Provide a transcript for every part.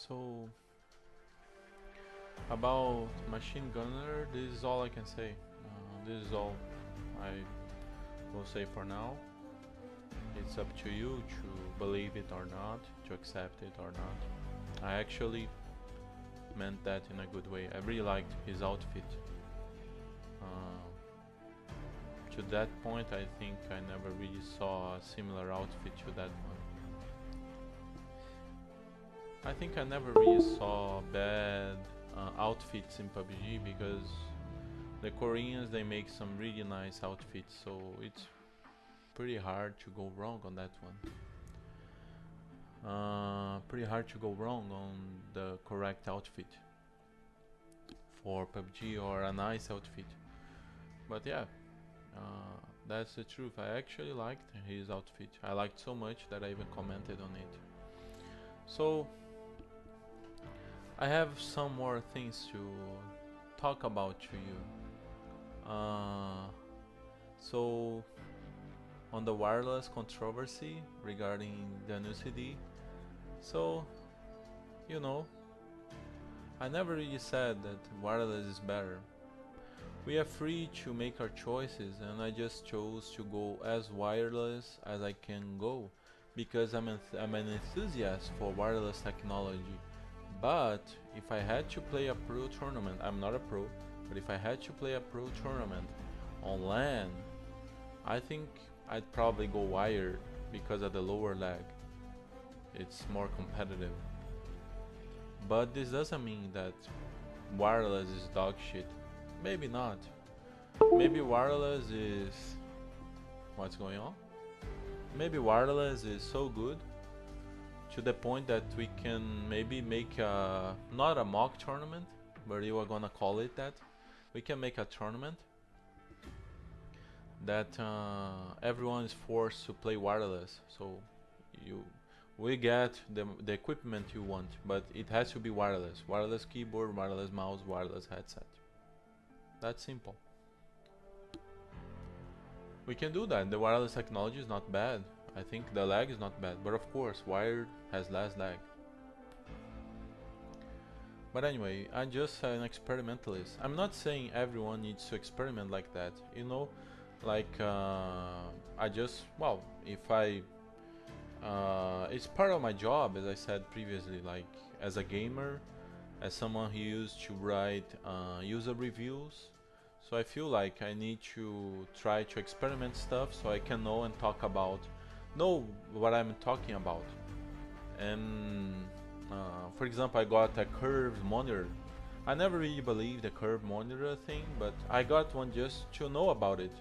So about machine gunner, this is all I can say. This is all I will say for now. It's up to you to believe it or not, to accept it or not. I actually meant that in a good way. I really liked his outfit. To that point, I think I never really saw a similar outfit to that one. I think I never really saw bad outfits in PUBG because the Koreans, they make some really nice outfits, so it's pretty hard to go wrong on that one. Pretty hard to go wrong on the correct outfit for PUBG or a nice outfit. But yeah, that's the truth. I actually liked his outfit. I liked so much that I even commented on it. So I have some more things to talk about to you. So on the wireless controversy regarding the new CD. So, you know, I never really said that wireless is better. We are free to make our choices, and I just chose to go as wireless as I can go because I'm an enthusiast for wireless technology. But if I had to play a pro tournament, I'm not a pro, but if I had to play a pro tournament on LAN, I think I'd probably go wired because of the lower lag. It's more competitive. But this doesn't mean that wireless is dog shit. Maybe not. Maybe wireless is... What's going on? Maybe wireless is so good to the point that we can maybe make a... not a mock tournament, but you are gonna call it that. We can make a tournament that everyone is forced to play wireless. So we get the equipment you want, but it has to be wireless. Wireless keyboard, wireless mouse, wireless headset. That's simple. We can do that. The wireless technology is not bad. I think the lag is not bad, but of course wired has less lag. But anyway, I'm just an experimentalist. I'm not saying everyone needs to experiment like that, you know, like I just, well, if I it's part of my job, as I said previously, like as a gamer, as someone who used to write user reviews. So I feel like I need to try to experiment stuff so I can know and know what I'm talking about. And for example, I got a curved monitor. I never really believed the curved monitor thing, but I got one just to know about it.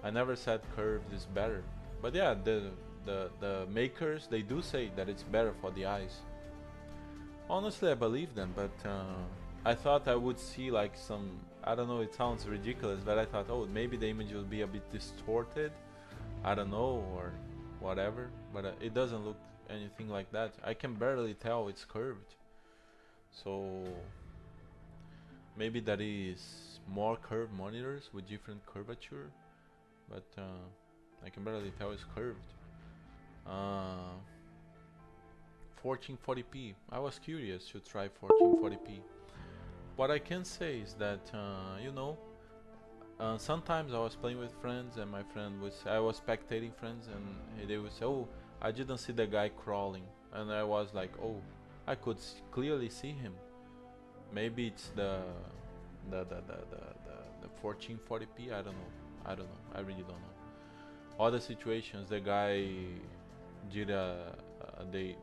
I never said curved is better, but yeah, the makers, they do say that it's better for the eyes. Honestly, I believe them, but I thought I would see like some, I don't know, it sounds ridiculous, but I thought, oh, maybe the image will be a bit distorted, I don't know, or whatever, but it doesn't look anything like that. I can barely tell it's curved, so maybe that is more curved monitors with different curvature, but I can barely tell it's curved. 1440p. I was curious to try 1440p. What I can say is that you know, sometimes I was playing with friends and I was spectating friends and they would say, oh, I didn't see the guy crawling, and I was like, oh, I could clearly see him. Maybe it's the 1440p. I don't know. I don't know. I really don't know. Other situations, the guy did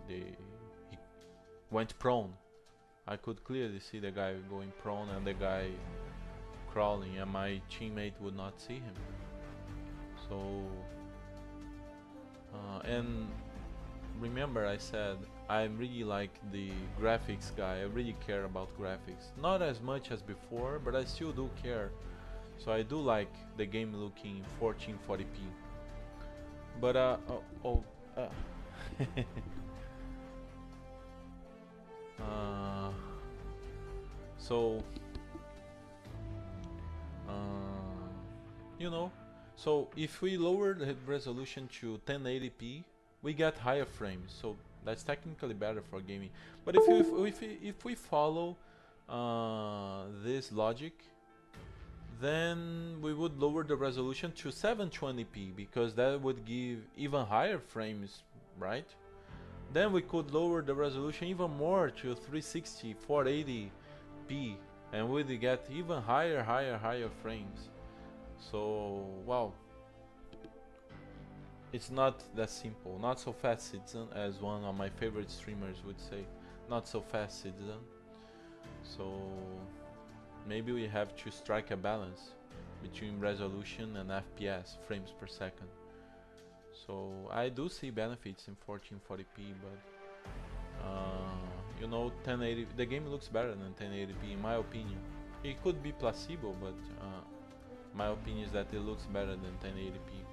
he went prone. I could clearly see the guy going prone and the guy crawling, and my teammate would not see him. So and remember, I said I'm really like the graphics guy. I really care about graphics, not as much as before, but I still do care. So I do like the game looking 1440p. But so you know, so if we lower the resolution to 1080p, we get higher frames. So that's technically better for gaming. But if we follow this logic, then we would lower the resolution to 720p because that would give even higher frames, right? Then we could lower the resolution even more to 360, 480p, and we'd get even higher frames. So, wow, it's not that simple. Not so fast, Citizen, as one of my favorite streamers would say. Not so fast, Citizen. So maybe we have to strike a balance between resolution and FPS, frames per second. So I do see benefits in 1440p, but you know, 1080, the game looks better than 1080p in my opinion. It could be placebo, but my opinion is that it looks better than 1080p.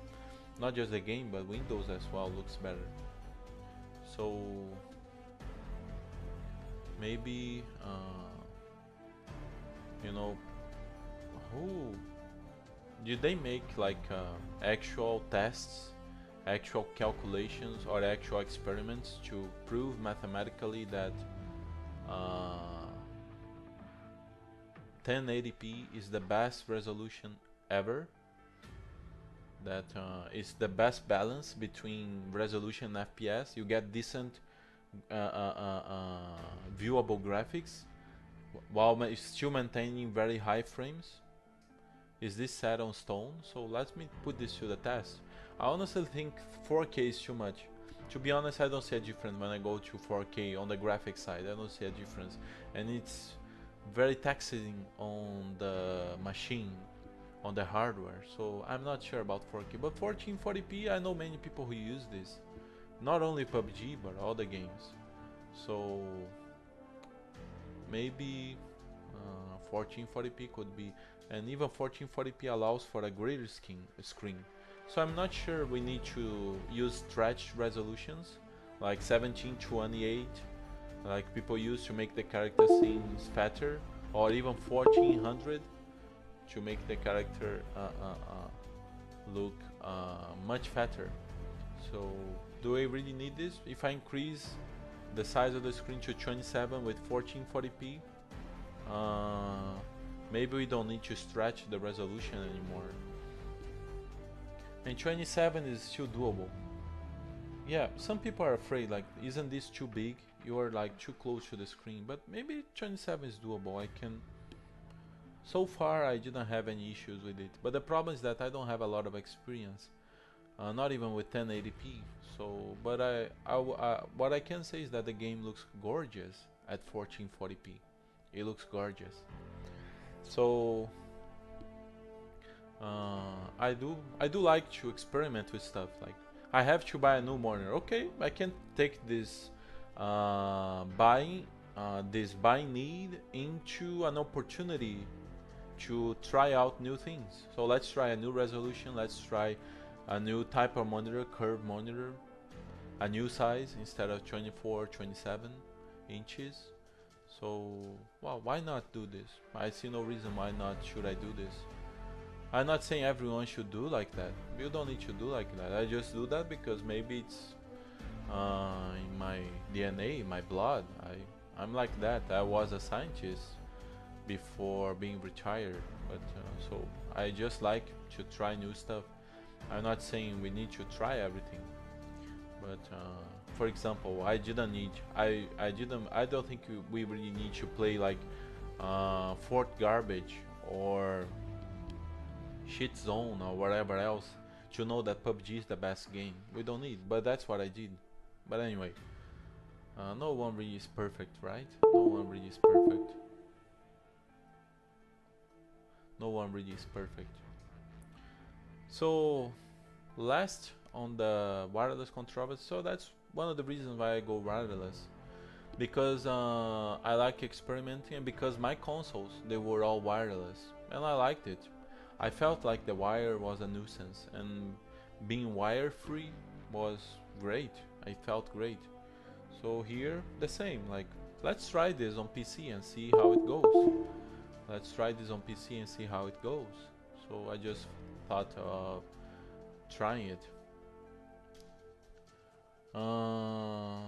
Not just the game, but Windows as well looks better. So maybe you know, who did they make like actual tests, actual calculations, or actual experiments to prove mathematically that 1080p is the best resolution ever? That is the best balance between resolution and FPS. You get decent viewable graphics while still maintaining very high frames. Is this set on stone? So let me put this to the test. I honestly think 4K is too much. To be honest, I don't see a difference when I go to 4K on the graphics side. I don't see a difference, and it's very taxing on the machine, on the hardware. So I'm not sure about 4K, but 1440p, I know many people who use this, not only PUBG but all the games. So maybe 1440p could be, and even 1440p allows for a greater screen. So I'm not sure we need to use stretched resolutions like 1728 like people use to make the character scenes fatter, or even 1400 to make the character look much fatter. So do I really need this? If I increase the size of the screen to 27 with 1440p, maybe we don't need to stretch the resolution anymore. And 27 is still doable. Yeah, some people are afraid, like, isn't this too big? You are like too close to the screen, but maybe 27 is doable. I can. So far, I didn't have any issues with it. But the problem is that I don't have a lot of experience, not even with 1080p. So, but what I can say is that the game looks gorgeous at 1440p. It looks gorgeous. So I do like to experiment with stuff. Like, I have to buy a new monitor. Okay, I can take this buying need into an opportunity to try out new things. So let's try a new resolution. Let's try a new type of monitor, curved monitor, a new size instead of 24, 27 inches. So, well, why not do this? I see no reason why not should I do this. I'm not saying everyone should do like that. You don't need to do like that. I just do that because maybe it's in my DNA, in my blood. I'm like that. I was a scientist before being retired, but so I just like to try new stuff. I'm not saying we need to try everything, but for example, I don't think we really need to play like Fort Garbage or Shit Zone or whatever else to know that PUBG is the best game. We don't need, but that's what I did. But anyway, no one really is perfect, right? No one really is perfect. No one really is perfect. So last on the wireless controllers, so that's one of the reasons why I go wireless, because I like experimenting, and because my consoles, they were all wireless and I liked it. I felt like the wire was a nuisance, and being wire free was great. I felt great. So here the same, like, let's try this on PC and see how it goes. Let's try this on PC and see how it goes. So I just thought of trying it. Uh,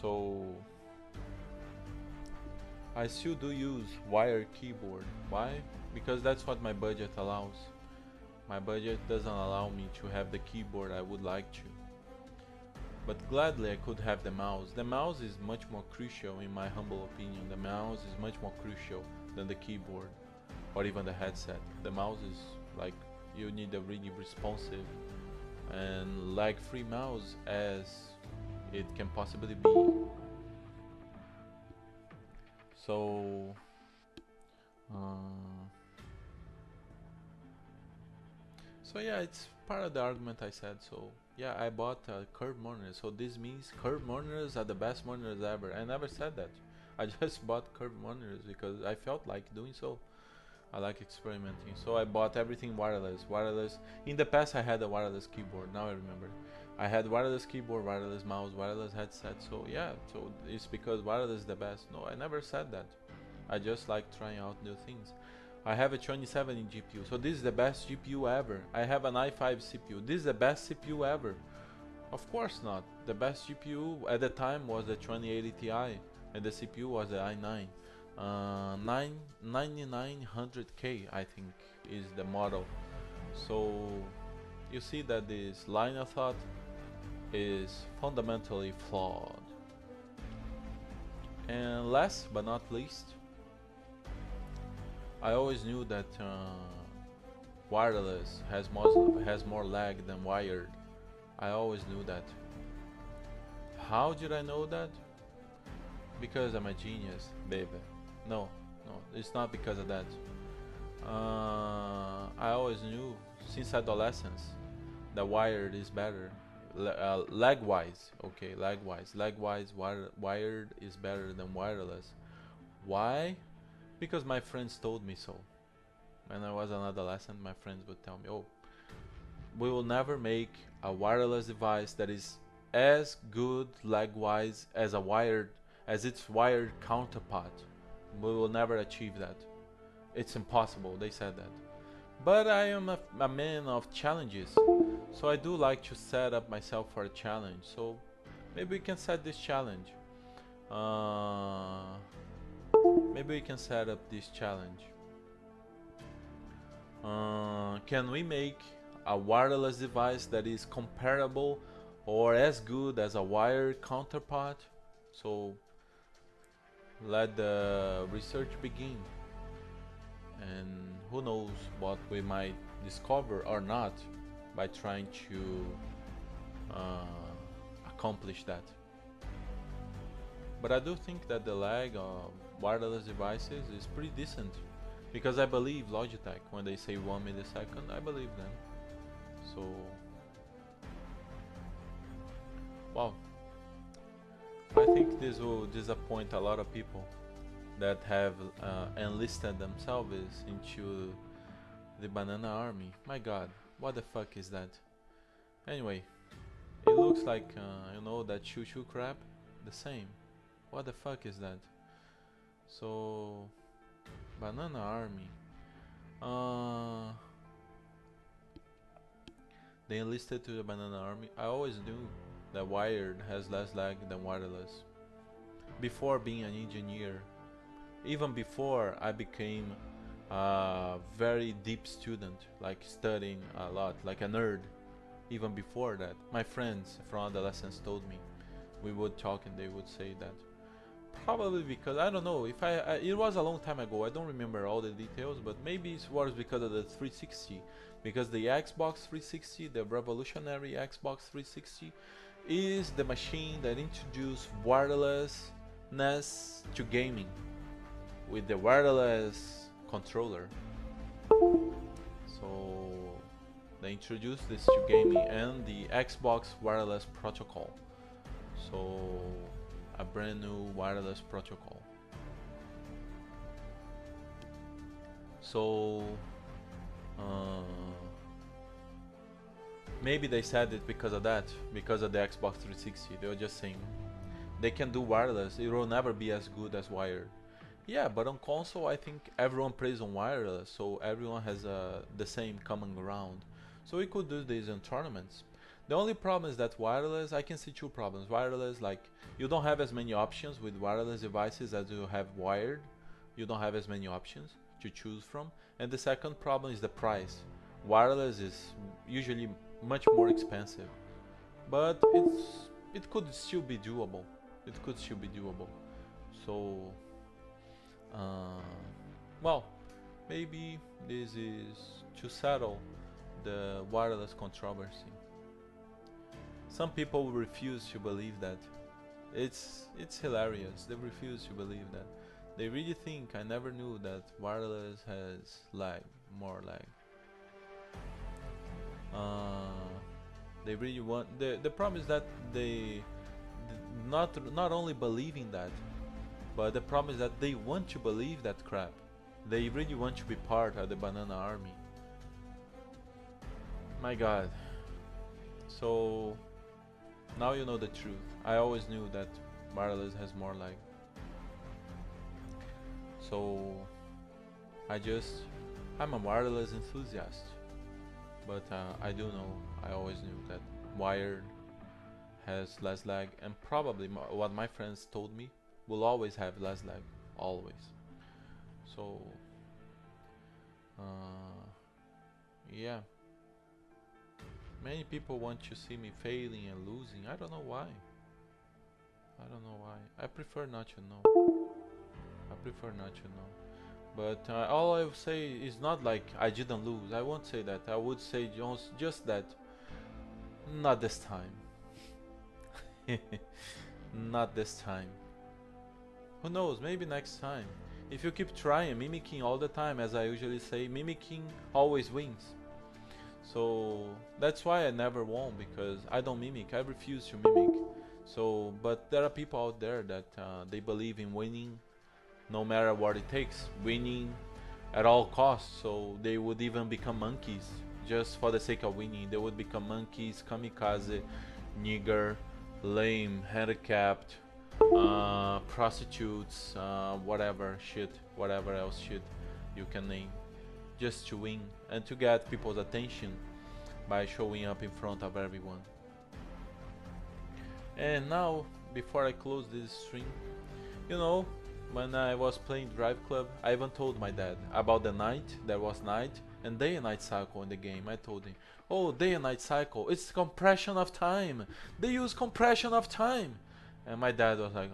so I still do use wired keyboard. Why? Because that's what my budget allows. My budget doesn't allow me to have the keyboard I would like to. But gladly I could have the mouse. The mouse is much more crucial in my humble opinion. The mouse is much more crucial than the keyboard or even the headset. The mouse is like, you need a really responsive and lag-free mouse as it can possibly be. So so yeah, it's part of the argument I said. So yeah, I bought curved monitors. So this means curved monitors are the best monitors ever. I never said that. I just bought curved monitors because I felt like doing so. I like experimenting. So I bought everything wireless. Wireless. In the past I had a wireless keyboard. Now I remember. I had wireless keyboard, wireless mouse, wireless headset. So yeah, so it's because wireless is the best. No, I never said that. I just like trying out new things. I have a 27-inch GPU, so this is the best GPU ever. I have an i5 CPU. This is the best CPU ever. Of course not. The best GPU at the time was the 2080 Ti, and the CPU was the i9. 9900K, I think, is the model. So you see that this line of thought is fundamentally flawed. And last but not least, I always knew that wireless has more lag than wired. I always knew that. How did I know that? Because I'm a genius, baby. No, it's not because of that. I always knew since adolescence that wired is better. Lag-wise, okay, lag-wise, wired is better than wireless. Why? Because my friends told me so. When I was an adolescent, my friends would tell me, oh, we will never make a wireless device that is as good lag-wise as its wired counterpart. We will never achieve that. It's impossible, they said that. But I am a man of challenges, so I do like to set up myself for a challenge. So maybe we can set this challenge. Maybe we can set up this challenge. Can we make a wireless device that is comparable or as good as a wired counterpart? So let the research begin, and who knows what we might discover or not by trying to accomplish that. But I do think that the lag of wireless devices is pretty decent, because I believe Logitech when they say 1 millisecond. I believe them. So wow, I think this will disappoint a lot of people that have enlisted themselves into the banana army. My god, what the fuck is that? Anyway, it looks like you know, that choo choo crap, the same. What the fuck is that? So banana army, they enlisted to the banana army. I always knew that wired has less lag than wireless. Before being an engineer, even before I became a very deep student, like studying a lot, like a nerd, even before that, my friends from adolescence told me. We would talk and they would say that. Probably because, I don't know, if it was a long time ago, I don't remember all the details, but maybe it was because of the 360, because the Xbox 360, the revolutionary Xbox 360, is the machine that introduced wirelessness to gaming with the wireless controller. So they introduced this to gaming and the Xbox wireless protocol. So a brand new wireless protocol. So maybe they said it because of that, because of the Xbox 360. They were just saying they can do wireless, it will never be as good as wired. Yeah, but on console I think everyone plays on wireless, so everyone has the same common ground. So we could do this in tournaments. The only problem is that wireless, I can see two problems. Wireless, like, you don't have as many options with wireless devices as you have wired. You don't have as many options to choose from. And the second problem is the price. Wireless is usually much more expensive, but it could still be doable. It could still be doable. So, uh, well, maybe this is to settle the wireless controversy. Some people refuse to believe that. It's hilarious. They refuse to believe that. They really think I never knew that wireless has lag, more lag. They really want. The problem is that not only believing that, but the problem is that they want to believe that crap. They really want to be part of the banana army. My God. So now you know the truth. I always knew that wireless has more lag. So I'm a wireless enthusiast, but I do know, I always knew that wired has less lag, and probably what my friends told me will always have less lag, always. So yeah, many people want to see me failing and losing. I don't know why. I don't know why. I prefer not to know. I prefer not to know. But all I will say is not like I didn't lose. I won't say that. I would say just that. Not this time. Not this time. Who knows? Maybe next time. If you keep trying, mimicking all the time, as I usually say, mimicking always wins. So that's why I never won, because I don't mimic. I refuse to mimic. So, but there are people out there that they believe in winning no matter what it takes, winning at all costs. So they would even become monkeys just for the sake of winning. They would become monkeys, kamikaze, nigger, lame, handicapped, prostitutes, whatever shit, whatever else shit you can name, just to win and to get people's attention by showing up in front of everyone. And now, before I close this stream, you know, when I was playing Drive Club, I even told my dad about the night. There was night and day and night cycle in the game. I told him, oh, day and night cycle, it's compression of time. They use compression of time. And my dad was like,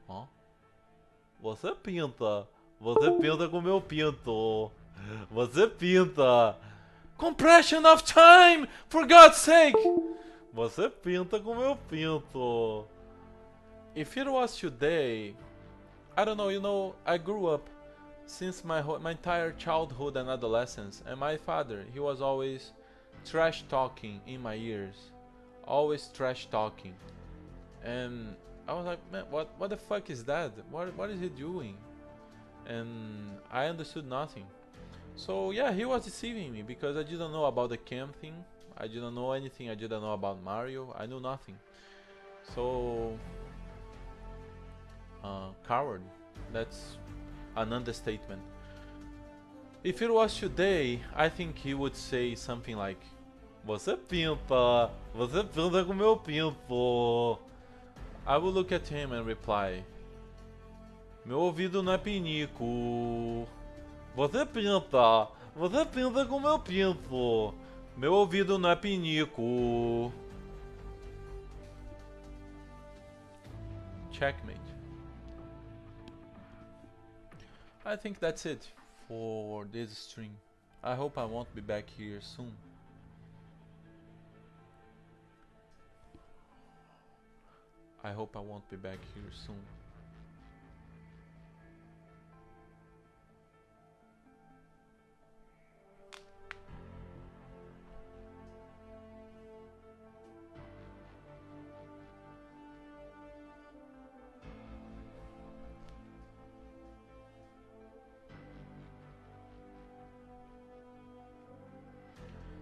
oh, você pinta. Você pinta com meu pinto. Você pinta. Compression of time, for God's sake. Você pinta com meu pinto. If it was today, I don't know, you know, I grew up since my entire childhood and adolescence, and my father, he was always trash talking in my ears, always trash talking, and I was like, man, what the fuck is that? What is he doing? And I understood nothing. So yeah, he was deceiving me because I didn't know about the cam thing. I didn't know anything. I didn't know about Mario. I knew nothing. So coward. That's an understatement. If it was today, I think he would say something like, você pinta com meu pinto. I would look at him and reply, meu ouvido não é pinico. Você pinta com meu pinto. Meu ouvido não é pinico. Checkmate. I think that's it for this stream. I hope I won't be back here soon. I hope I won't be back here soon.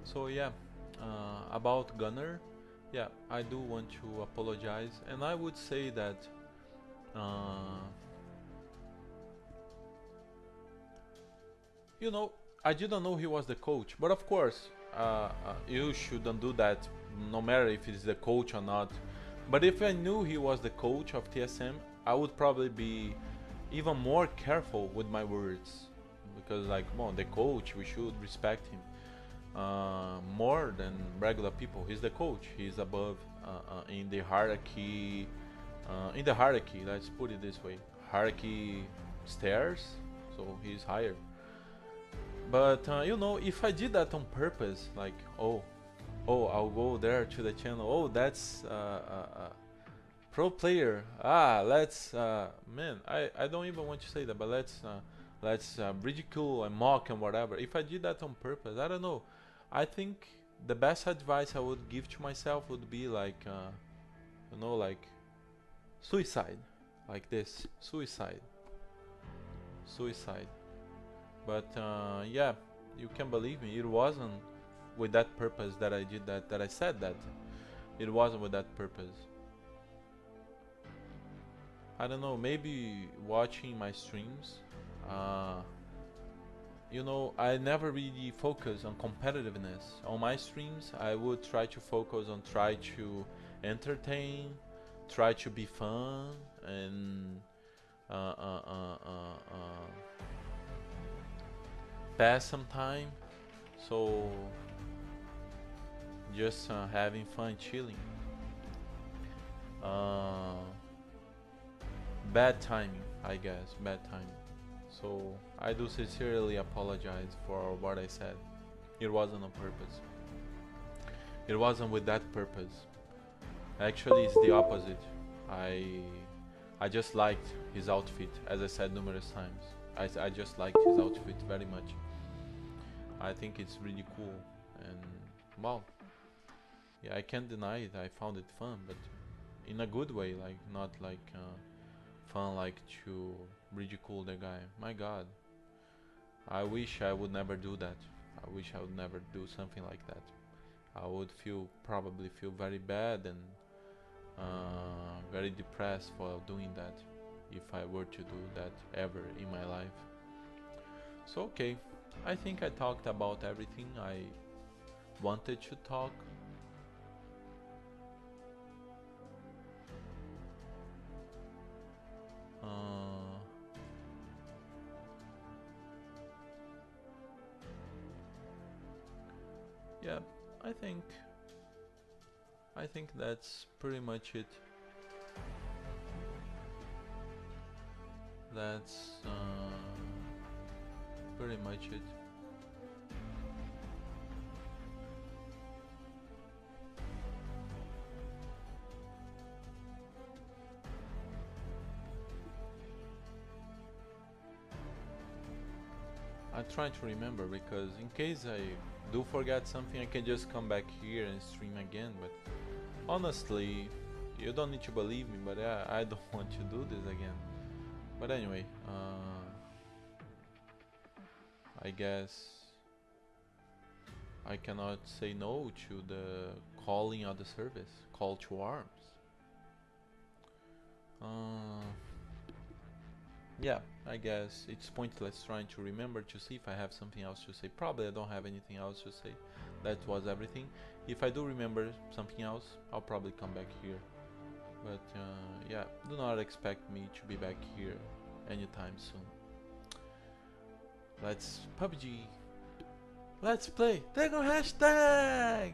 So yeah, about Gunner, yeah, I do want to apologize, and I would say that you know, I didn't know he was the coach, but of course, you shouldn't do that, no matter if it's the coach or not. But if I knew he was the coach of TSM, I would probably be even more careful with my words, because like, well, the coach, we should respect him more than regular people. He's the coach. He's above in the hierarchy. In the hierarchy, let's put it this way: hierarchy stairs. So he's higher. But you know, if I did that on purpose, like, oh, I'll go there to the channel. Oh, that's pro player. Ah, let's man, I don't even want to say that, but let's ridicule and mock and whatever. If I did that on purpose, I don't know. I think the best advice I would give to myself would be like, you know, like suicide, like this, suicide. But yeah, you can believe me, it wasn't with that purpose that I did that, that I said that. It wasn't with that purpose. I don't know, maybe watching my streams, uh, you know, I never really focus on competitiveness. On my streams, I would try to focus on try to entertain, try to be fun, and uh, uh, uh, uh, uh, pass some time. So just having fun, chilling. Uh, Bad timing, I guess, bad timing. So I do sincerely apologize for what I said. It wasn't on purpose. It wasn't with that purpose. Actually, it's the opposite. I I just liked his outfit, as I said numerous times. I just liked his outfit very much. I think it's really cool, and well, yeah, I can't deny it. I found it fun, but in a good way, like not like fun like to ridicule the guy. My God, I wish I would never do that. I wish I would never do something like that. I would probably feel very bad and very depressed for doing that if I were to do that ever in my life. So okay, I think I talked about everything I wanted to talk. Uh, yeah, I think I think that's pretty much it. That's pretty much it. I try to remember because in case I do forget something, I can just come back here and stream again. But honestly, you don't need to believe me, but I don't want to do this again. But anyway, I guess I cannot say no to the calling of the service, call to arms. Uh, yeah, I guess it's pointless trying to remember to see if I have something else to say. Probably I don't have anything else to say. That was everything. If I do remember something else, I'll probably come back here. But yeah, do not expect me to be back here anytime soon. Let's PUBG. Let's play. Dragon hashtag.